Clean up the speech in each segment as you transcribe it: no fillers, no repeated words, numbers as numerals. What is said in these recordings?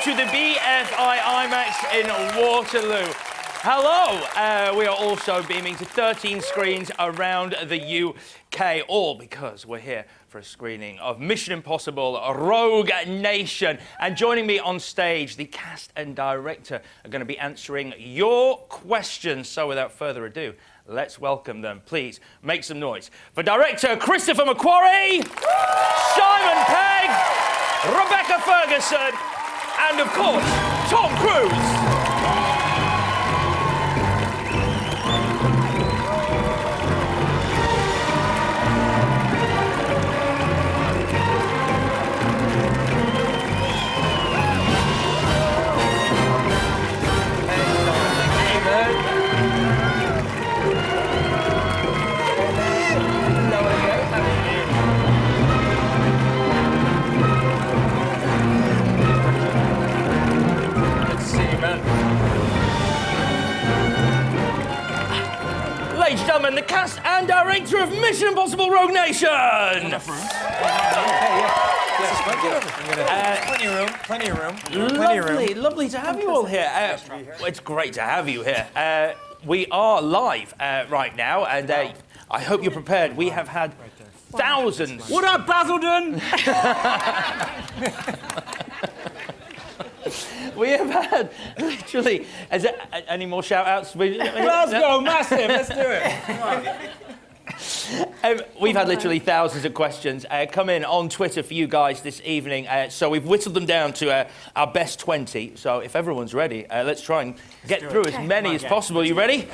live to the BFI IMAX in Waterloo. Hello, we are also beaming to 13 screens around the UK, all because we're here for a screening of Mission Impossible Rogue Nation. And joining me on stage, the cast and director are going to be answering your questions. So without further ado, let's welcome them. Please make some noise for director Christopher McQuarrie, Simon Pegg, Rebecca Ferguson, and of course, Tom Cruise. Ladies and gentlemen, the cast and director of Mission Impossible Rogue Nation! Plenty of room. Lovely to have you all here. It's great to have you here. We are live right now, and I hope you're prepared. We have had thousands. What up, Basildon? We have had literally. Is there any more shout-outs? Glasgow, massive. Let's do it. Come on. We've had literally thousands of questions come in on Twitter for you guys this evening, so we've whittled them down to our best 20. So if everyone's ready, let's try and get through as many as possible. You ready?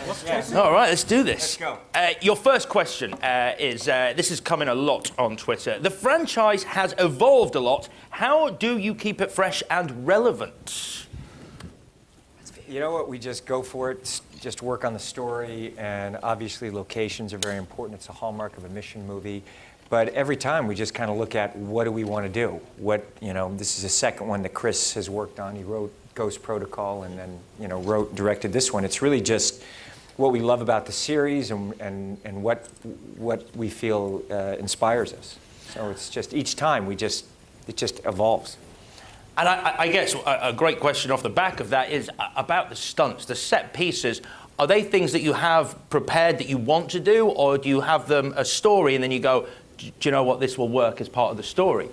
All right, let's do this. Let's go. Your first question is, this is coming a lot on Twitter. The franchise has evolved a lot. How do you keep it fresh and relevant? You know what? We just go for it, just work on the story, and obviously locations are very important. It's a hallmark of a mission movie. But every time we just kind of look at what do we want to do? This is the second one that Chris has worked on. He wrote Ghost Protocol and then, directed this one. It's really just what we love about the series and what we feel inspires us. So it's just each time it just evolves. And I guess a great question off the back of that is about the stunts, the set pieces. Are they things that you have prepared that you want to do, or do you have them a story and then you go, do you know what, this will work as part of the story?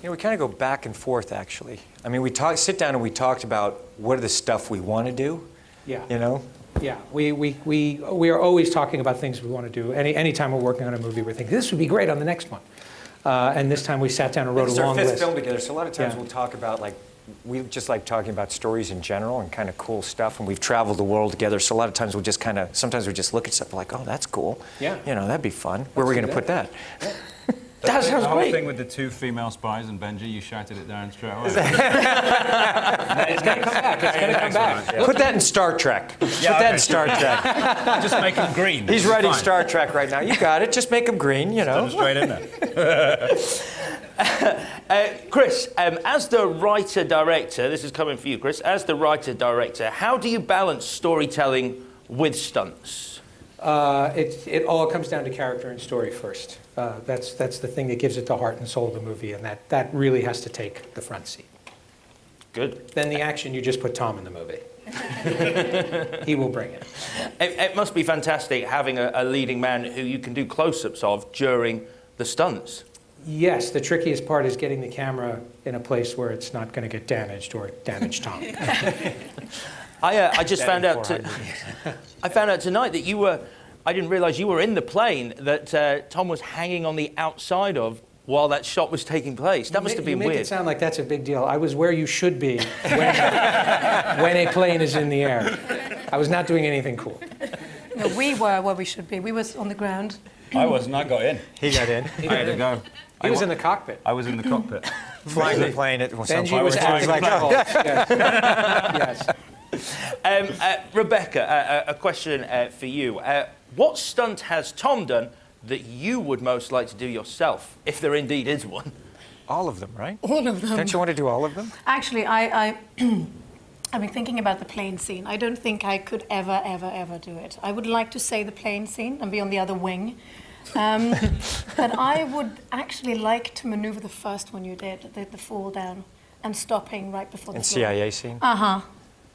We kind of go back and forth, actually. I mean, sit down and we talked about what are the stuff we want to do. Yeah. Yeah, we are always talking about things we want to do. Anytime we're working on a movie, we're thinking, this would be great on the next one. And this time we sat down and wrote a long list. It's our fifth film together, so a lot of times we'll talk about, we just like talking about stories in general and kind of cool stuff, and we've traveled the world together, so a lot of times sometimes we just look at stuff like, oh, that's cool. Yeah. That'd be fun. Where are we going to put that? Yeah. That sounds the whole great. thing with the two female spies and Benji, you shouted it down straight away. It's going to come back. It's going to come back. Put that in Star Trek. Put that in Star Trek. Just make them green. He's writing Star Trek right now. You got it. Just make him green, Straight in there. Chris, as the writer-director, this is coming for you, Chris, as the writer-director, how do you balance storytelling with stunts? It all comes down to character and story first. That's the thing that gives it the heart and soul of the movie, and that really has to take the front seat. Good. Then the action, you just put Tom in the movie. He will bring it. It must be fantastic having a leading man who you can do close-ups of during the stunts. Yes, the trickiest part is getting the camera in a place where it's not going to get damaged or damage Tom. I just found out. I found out tonight that you were. I didn't realise you were in the plane that Tom was hanging on the outside of while that shot was taking place. That must have been weird. You make it sound like that's a big deal. I was where you should be when a plane is in the air. I was not doing anything cool. No, we were where we should be. We were on the ground. I wasn't. I got in. He got in. I had to go. He was in the cockpit. I was in the cockpit. Flying the plane at some Benji point. was acting like, oh, yes. Rebecca, a question for you. What stunt has Tom done that you would most like to do yourself, if there indeed is one? All of them, right? All of them. Don't you want to do all of them? Actually, I've been thinking about the plane scene. I don't think I could ever do it. I would like to say the plane scene and be on the other wing. But I would actually like to maneuver the first one you did, the fall down. and stopping right before the And floor. CIA scene?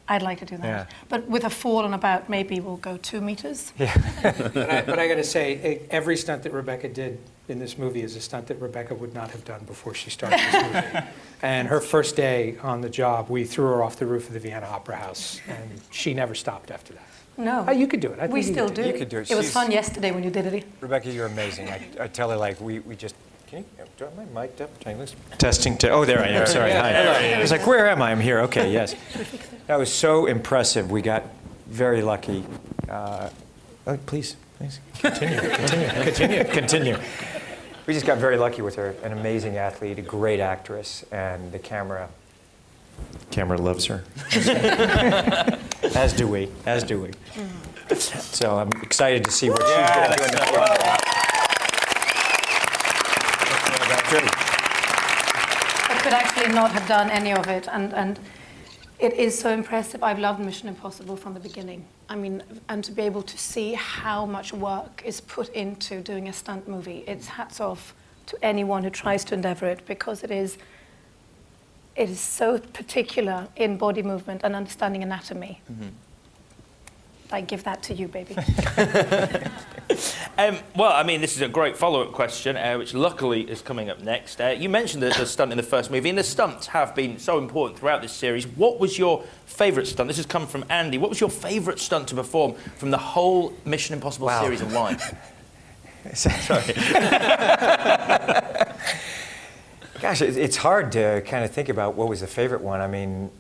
I'd like to do that. Yeah. But with a fall and about, maybe we'll go 2 meters. But I got to say, every stunt that Rebecca did in this movie is a stunt that Rebecca would not have done before she started this movie. And her first day on the job, we threw her off the roof of the Vienna Opera House, and she never stopped after that. No. Oh, you could do it. I think We you still could do. You could do it. It was She's- fun yesterday when you did it. Rebecca, you're amazing. I tell her, like, we just, can you, do I have my mic up? Testing, oh, there I am, sorry, hi. I was like, where am I? I'm here, okay, yes. That was so impressive. We got very lucky. Oh, please, continue. We just got very lucky with her. An amazing athlete, a great actress, and the camera loves her. As do we. So I'm excited to see what she's going to do in the future. I could actually not have done any of it, and it is so impressive. I've loved Mission Impossible from the beginning. I mean, and to be able to see how much work is put into doing a stunt movie, it's hats off to anyone who tries to endeavor it, because it is so particular in body movement and understanding anatomy. I give that to you, baby. Well, I mean, this is a great follow-up question, which luckily is coming up next. You mentioned the stunt in the first movie, and the stunts have been so important throughout this series. What was your favourite stunt? This has come from Andy. What was your favourite stunt to perform from the whole Mission Impossible series, and why? Sorry. Gosh, it's hard to kind of think about what was the favorite one. I mean,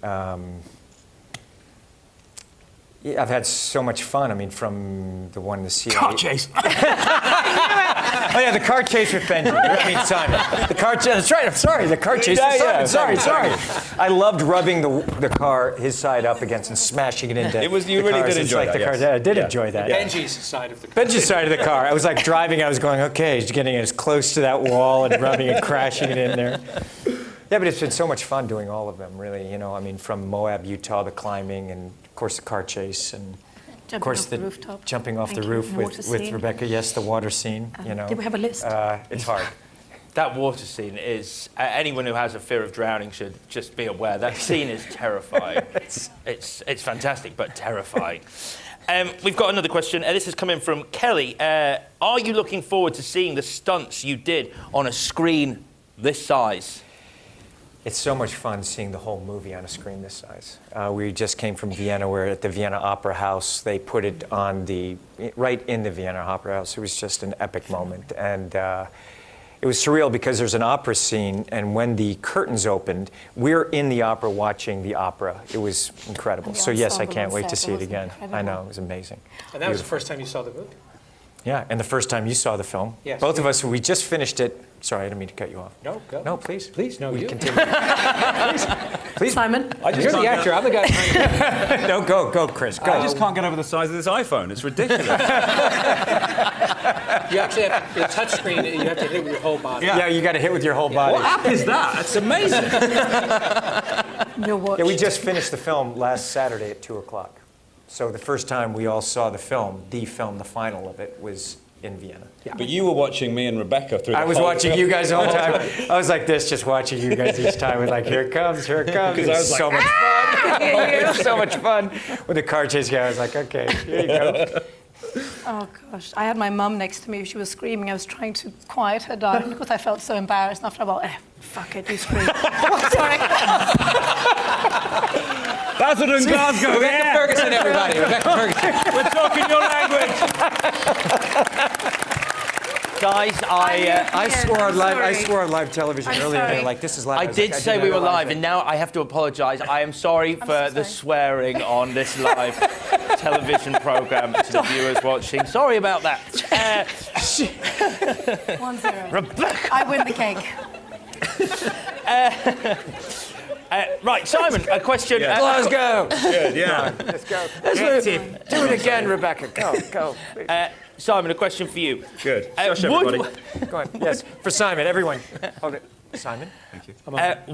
yeah, I've had so much fun. I mean, from the one in the CIA. Car chase. Oh yeah, the car chase with Benji. I mean, Simon. The car chase. That's right. I'm sorry. The car chase with Simon. Sorry. I loved rubbing the car, his side up against, and smashing it into. It was. You the really cars. did It's enjoy like that. the car. Yes. I did enjoy that. Benji's side of the Benji's side of the car. I was like driving. I was going, okay, he's getting as close to that wall and rubbing and crashing it in there. Yeah, but it's been so much fun doing all of them. Really, you know. I mean, from Moab, Utah, the climbing, and of course the car chase, and Jumping of course off the rooftop. jumping off Thank the you. roof And with water scene. Rebecca. Yes, the water scene. You know. Did we have a list? It's hard. That water scene is, anyone who has a fear of drowning should just be aware. That scene is terrifying. It's fantastic, but terrifying. We've got another question. This is coming from Kelly. Are you looking forward to seeing the stunts you did on a screen this size? It's so much fun seeing the whole movie on a screen this size. We just came from Vienna, where at the Vienna Opera House, they put it on right in the Vienna Opera House. It was just an epic moment. And it was surreal because there's an opera scene, and when the curtains opened, we're in the opera watching the opera. It was incredible. And the So yes, I ensemble can't on wait to set, see that it was again. incredible. I know, it was amazing. And that was the first time you saw the movie? Yeah, and the first time you saw the film. Yes. Both of us, we just finished it. Sorry, I didn't mean to cut you off. No, go. No, please. Please, no, We you. continue. Please. Simon? You're the actor. I'm the guy trying to... No, go, Chris, go. I just can't get over the size of this iPhone. It's ridiculous. You actually have the touch screen. You have to hit it with your whole body. Yeah, you got to hit with your whole body. What app is that? It's amazing. Your watch. Yeah, we just finished the film last Saturday at 2 o'clock. So the first time we all saw the film, the final of it, was in Vienna. But you were watching me and Rebecca through. I was watching you guys the whole time. I was like this, just watching you guys each time. With like, here it comes. It I was was like, so much fun. It was so much fun. With the car chase guy, I was like, okay, here you go. Oh gosh, I had my mum next to me. She was screaming. I was trying to quiet her down because I felt so embarrassed. And after a while, fuck it, you scream. Sorry. Bassett and Glasgow. Rebecca Ferguson, everybody. Rebecca Ferguson. We're talking your language. Guys, I swore on live. I sorry. swore on live television I'm earlier. sorry. They're like, this is live. I was did like, say did we not were realize live, it. and now I have to apologise. I am sorry for so the sorry. swearing on this live television programme to the viewers watching. Sorry about that. 1-0. Rebecca. I win the cake. Right, Simon, a question. Glasgow. Good, yeah. Let's go. Do it again, Rebecca. Go. Simon, a question for you. Good. Shush, would- everybody. Go on. Yes, for Simon. Everyone, hold it. Simon. Thank you.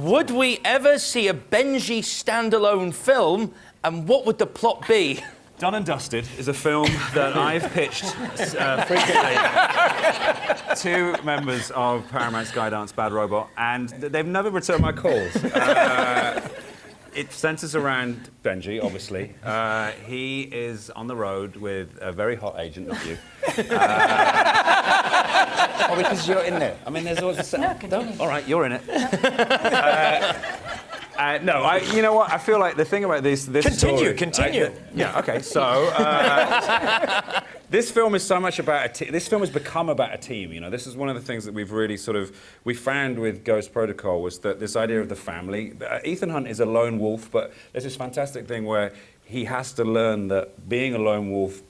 Would we ever see a Benji standalone film, and what would the plot be? Done and Dusted is a film that I've pitched frequently to members of Paramount Skydance Bad Robot, and they've never returned my calls. It centres around Benji, obviously. He is on the road with a very hot agent, not you. Oh, because you're in there. I mean, there's always a... No, continue. All right, you're in it. No, you know what? I feel like the thing about this story... Continue. Yeah, okay, so... this film is so much about this film has become about a team, you know. This is one of the things that we've really we found with Ghost Protocol was that this idea of the family. Ethan Hunt is a lone wolf, but there's this fantastic thing where he has to learn that being a lone wolf,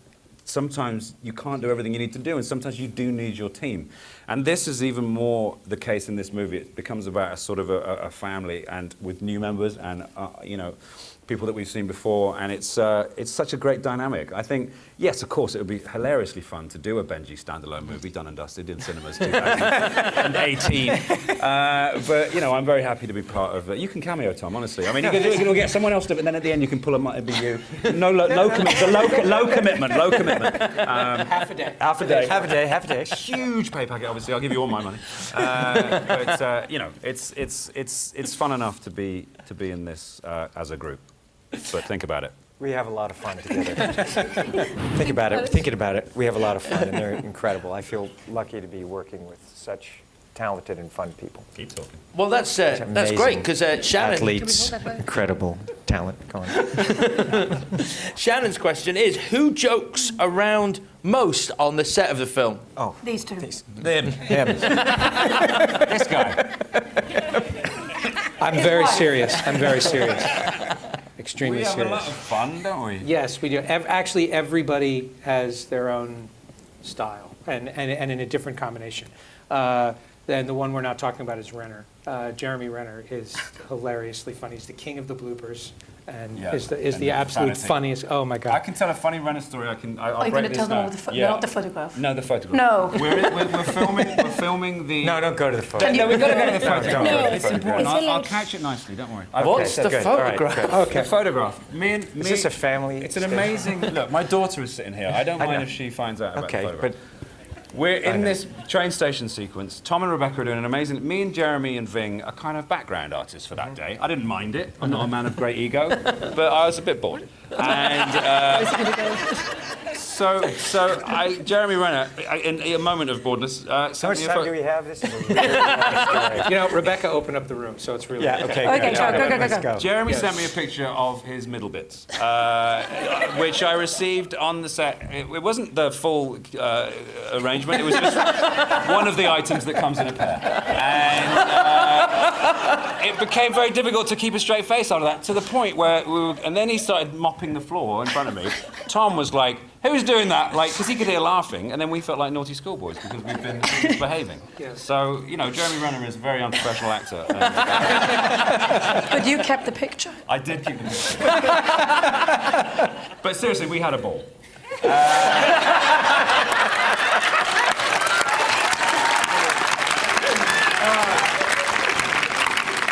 sometimes you can't do everything you need to do, and sometimes you do need your team. And this is even more the case in this movie. It becomes about a sort of a family, and with new members and you know, people that we've seen before, and it's such a great dynamic. I think, yes, of course, it would be hilariously fun to do a Benji standalone movie, Done and Dusted, in cinemas 2018. But, you know, I'm very happy to be part of it. You can cameo, Tom, honestly. I mean, you can get someone else to, and then at the end you can pull a, it'd be you. Low commitment. Half a day. Half a day. Huge pay packet, obviously. I'll give you all my money. But you know, it's fun enough to be in this as a group. But think about it. We have a lot of fun together. Thinking about it, we have a lot of fun, and they're incredible. I feel lucky to be working with such talented and fun people. Keep talking. Well, that's great, because Shannon... Athletes, incredible talent. Go on. Shannon's question is, who jokes around most on the set of the film? Oh, These two. Them. him. This guy. I'm very serious. Extremely We have serious. a lot of fun, don't we? Yes, we do. Actually, everybody has their own style, and in a different combination. And the one we're not talking about is Renner. Jeremy Renner is hilariously funny. He's the king of the bloopers, and Yeah, is the and absolute profanity. funniest. Oh my I God! can tell a funny Renner story. I'll Are you break going to this tell them down. all the Yeah. not the photograph? No, the photograph. No. We're filming the... No, don't go to the phone. No, we've got to go to the photograph. No, it's important. I'll catch it nicely, don't worry. What's the good. All right, photograph? good. The photograph. Is this a family? It's an station? amazing... Look, my daughter is sitting here. I don't mind know. if she finds out about Okay, the photograph. but We're in this train station sequence. Tom and Rebecca are doing an amazing... Me and Jeremy and Ving are kind of background artists for that day. I didn't mind it. I'm not a man of great ego, but I was a bit bored. And Jeremy Renner, in a moment of boredness, how much time do we have? This is a really long story. You know, Rebecca opened up the room, so it's really Yeah, okay, Okay, good. go, All right, go, go, let's go. Jeremy sent me a picture of his middle bits, which I received on the set. It wasn't the full arrangement. It was just one of the items that comes in a pair. And it became very difficult to keep a straight face out of that, to the point where and then he started mopping the floor in front of me. Tom was like, who's doing that? Like, because he could hear laughing, and then we felt like naughty schoolboys because we've been misbehaving. Yes. So, you know, Jeremy Renner is a very unprofessional actor. And But you kept the picture. I did keep the picture. But seriously, we had a ball.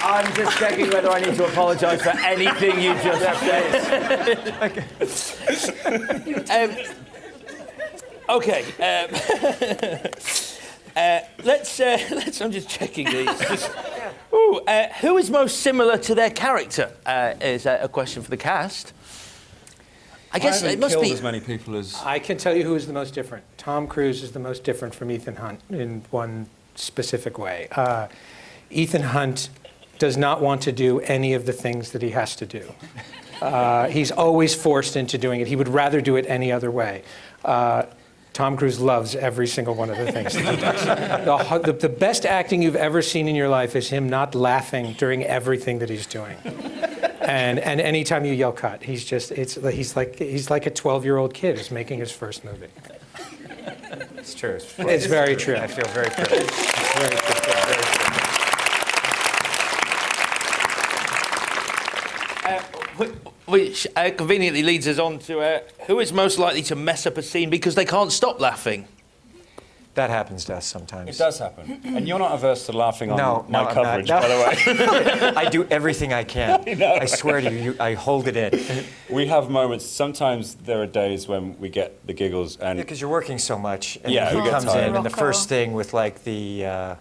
I'm just checking whether I need to apologise for anything you just said. Okay. Let's. I'm just checking these. Who is most similar to their character? Is a question for the cast. I guess I it haven't must killed be. as many people as... I can tell you who is the most different. Tom Cruise is the most different from Ethan Hunt in one specific way. Ethan Hunt does not want to do any of the things that he has to do. He's always forced into doing it. He would rather do it any other way. Tom Cruise loves every single one of the things that he does. The best acting you've ever seen in your life is him not laughing during everything that he's doing. And anytime you yell cut, he's like a 12-year-old kid who's making his first movie. It's true. It's very true. I feel very privileged. It's very true. Which conveniently leads us on to who is most likely to mess up a scene because they can't stop laughing. That happens to us sometimes. It does happen. And you're not averse to laughing on No, my no, I'm coverage, not. by the way. I do everything I can. I swear to you, I hold it in. We have moments, sometimes there are days when we get the giggles and Because you're working so much, and Yeah, he we get comes tired. in, and the Rocco. first thing with like the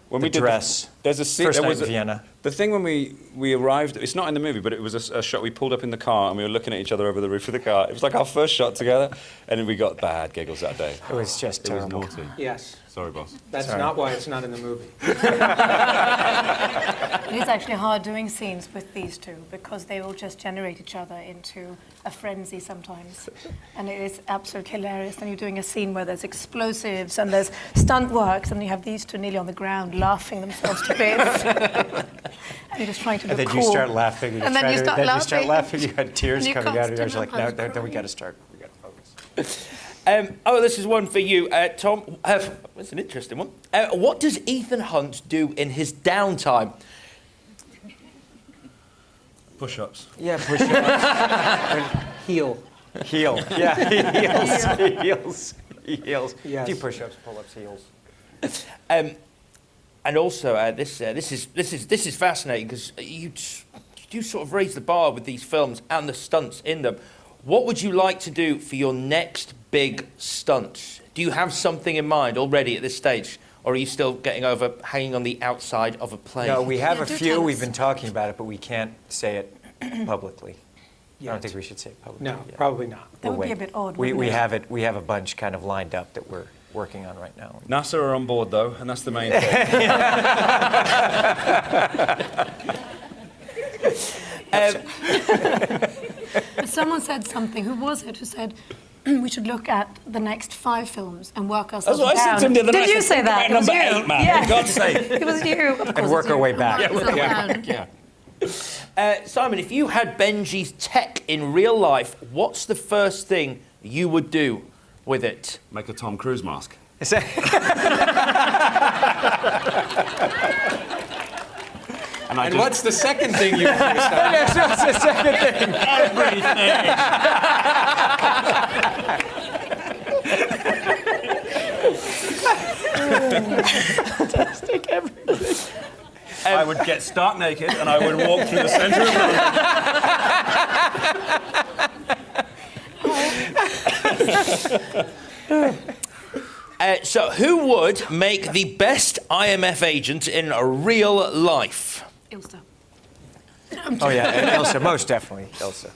when the we did dress. there's a scene. First there night was in a- Vienna. The thing when we arrived, it's not in the movie, but it was a shot. We pulled up in the car and we were looking at each other over the roof of the car. It was like our first shot together, and then we got bad giggles that day. It was just It was terrible. naughty. Yes, Sorry, boss. that's Sorry. not why it's not in the movie. It is actually hard doing scenes with these two because they will just generate each other into a frenzy sometimes. And it is absolutely hilarious. Then you're doing a scene where there's explosives and there's stunt works and you have these two nearly on the ground laughing themselves to bits. And you're just trying to And look then cool. you start laughing, And then you start then you start laughing. laughing, you had tears And you coming out of your can't eyes, you're like, stand up, no, I was we got to crying. start, we got to focus. This is one for you, Tom. That's an interesting one. What does Ethan Hunt do in his downtime? Push-ups. Yeah, push it. Heel. Heel. Yeah, he heels. He heels. Yes. A few push-ups, pull-ups, heels. And also, this is fascinating because you sort of raise the bar with these films and the stunts in them. What would you like to do for your next big stunt? Do you have something in mind already at this stage, or are you still getting over hanging on the outside of a plane? No, we have Yeah, a do few, tell we've us. been talking about it, but we can't say it publicly. I Yet. don't think we should say it publicly. No, yet. probably not. That We'll would be a wait. bit odd, We wouldn't it? have a bunch kind of lined up that we're working on right now. NASA are on board though, and that's the main thing. But someone said something. Who was it? Who said we should look at the next 5 films and work ourselves what I said down? to him the other Did night. you I said, say think that? about It was number you. 8, man, Yeah. for God's sake. It was you. Of course work it's our you. way back. Work ourselves down. Yeah. Simon, if you had Benji's tech in real life, what's the first thing you would do with it? Make a Tom Cruise mask. Is that- And what's the second thing you focused on? Yes, that's the second thing. I would get stark naked and I would walk through the centre of the room. So, who would make the best IMF agent in real life? Ilsa. Oh yeah, Ilsa, most definitely, Ilsa.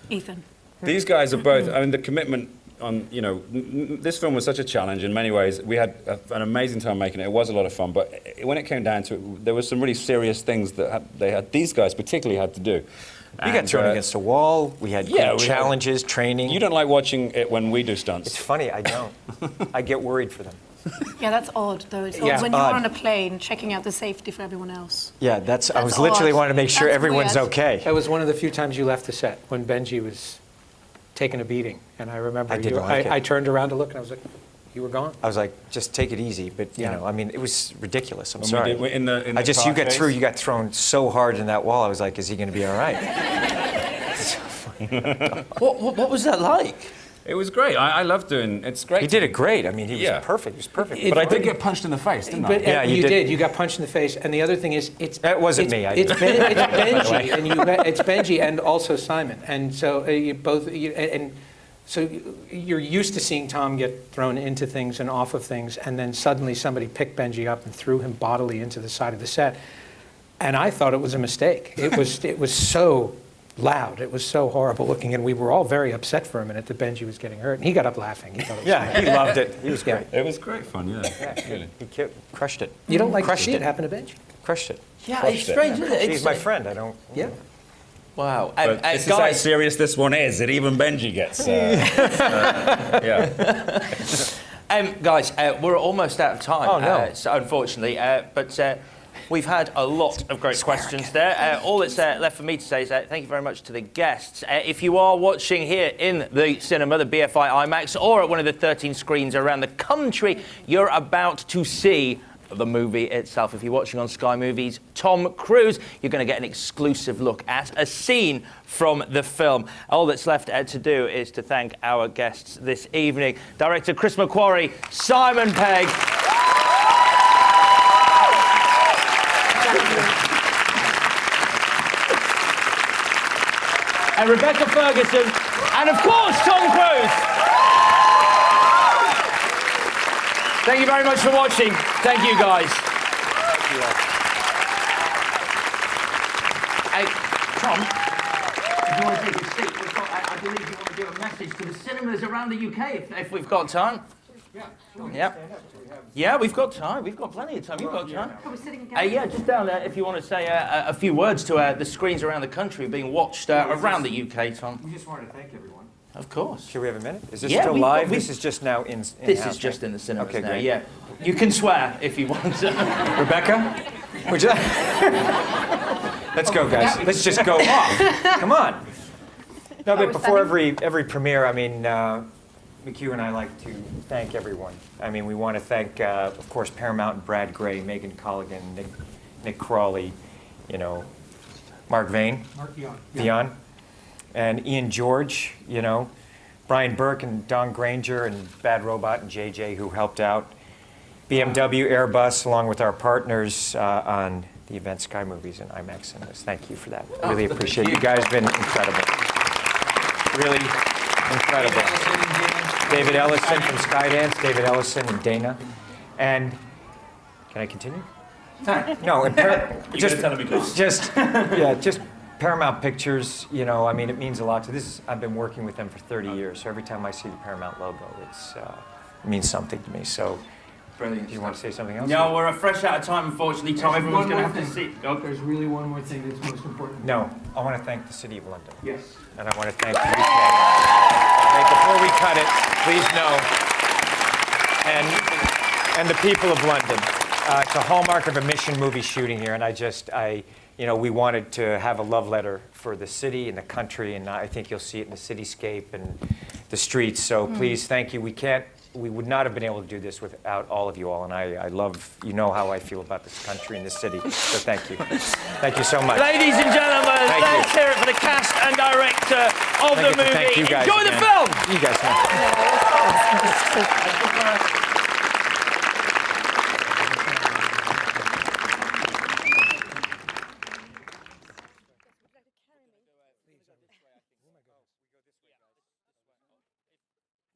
Ethan. These guys are both, I mean, the commitment on, you know, this film was such a challenge in many ways. We had an amazing time making it. It was a lot of fun, but when it came down to it, there were some really serious things that these guys particularly had to do. We got thrown against the wall, we had yeah, great we had- challenges, training. You don't like watching it when we do stunts. It's funny, I don't. I get worried for them. Yeah, that's odd, though. It's Yeah. odd when you're Odd. on a plane checking out the safety for everyone else. Yeah, I That's was literally odd. wanting to make sure That's everyone's weird. okay. That was one of the few times you left the set, when Benji was taking a beating. And I remember I didn't like it. I turned around to look and I was like, you were gone? I was like, just take it easy, but you Yeah. know, I mean, it was ridiculous. I'm When we sorry. did- in the I just, car you got chase. through, you got thrown so hard in that wall. I was like, is he going to be all right? What was that like? It was great. I love doing. It's great. He did it great. I mean, he was Yeah. perfect. He was perfect. But I did get punched in the face, didn't But I? Yeah, you you did. did. You got punched in the face. And the other thing is, That wasn't it's- me. I It's, did. it's Benji, and it's Benji and also Simon, and so you both. And so you're used to seeing Tom get thrown into things and off of things, and then suddenly somebody picked Benji up and threw him bodily into the side of the set, and I thought it was a mistake. It was so loud. It was so horrible looking, and we were all very upset for a minute that Benji was getting hurt. And he got up laughing. He thought it was Yeah, he loved it. He was Yeah. great. It was great fun. Yeah. Really. He crushed it. You don't like to Crushed see it it. happen to Benji. Crushed it. Yeah, Crushed it's it. strange, isn't it? He's my friend. I don't. Yeah. Wow. But this is how Guys, serious this one is. That even Benji gets. Yeah. guys, we're almost out of time. Oh, no. So unfortunately, but we've had a lot of great questions there. All that's left for me to say is thank you very much to the guests. If you are watching here in the cinema, the BFI IMAX, or at one of the 13 screens around the country, you're about to see the movie itself. If you're watching on Sky Movies, Tom Cruise, you're going to get an exclusive look at a scene from the film. All that's left to do is to thank our guests this evening. Director Chris McQuarrie, Simon Pegg, and Rebecca Ferguson, and of course, Tom Cruise. Thank you very much for watching. Thank you, guys. Hey, Tom, if you want to take a seat, I believe you want to give a message to the cinemas around the UK, if we've got time. Yeah, sure. Yeah, we've got time. We've got plenty of time. You've got time. Are we sitting again? Yeah, just down there, if you want to say a few words to the screens around the country being watched around the UK, Tom. We just wanted to thank everyone. Of course. Should we have a minute? Is this Yeah, still we've got- live? we've- This is just now in This house, is just right? in the cinemas Okay, now, great. yeah. You can swear if you want to. Rebecca, would you? Let's go, guys. Let's just go off. Come on. No, but before every premiere, I mean, McHugh and I like to thank everyone. I mean, we want to thank, of course, Paramount and Brad Gray, Megan Colligan, Nick Crawley, you know, Mark Vane, Vion, and Ian George, you know, Brian Burke and Don Granger and Bad Robot and JJ who helped out. BMW, Airbus, along with our partners on the event Sky Movies and IMAX Cinemas. Thank you for that. I really appreciate it. You guys have been incredible. Really incredible. David Ellison from Skydance, David Ellison and Dana. And can I continue? No, and just Paramount Pictures, you know, I mean, it means a lot to this. I've been working with them for 30 years, so every time I see the Paramount logo, it means something to me. So, Brilliant. do you want to say something else? No, we're fresh out of time, unfortunately, Tom. Everyone's going to have to see. There's really one more thing that's most important. No, I want to thank the City of London. Yes. And I want to thank the UK. And before we cut it, please know, and the people of London, it's a hallmark of a mission movie shooting here, and you know, we wanted to have a love letter for the city and the country, and I think you'll see it in the cityscape and the streets. So please, thank you. We would not have been able to do this without all of you all, and I love, you know how I feel about this country and this city. So thank you. Thank you so much. Ladies and gentlemen, Thank let's you. hear it for the cast and director of the movie. Thank you guys Enjoy the again. film! You guys know.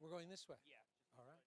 We're going this way. Yeah. All right.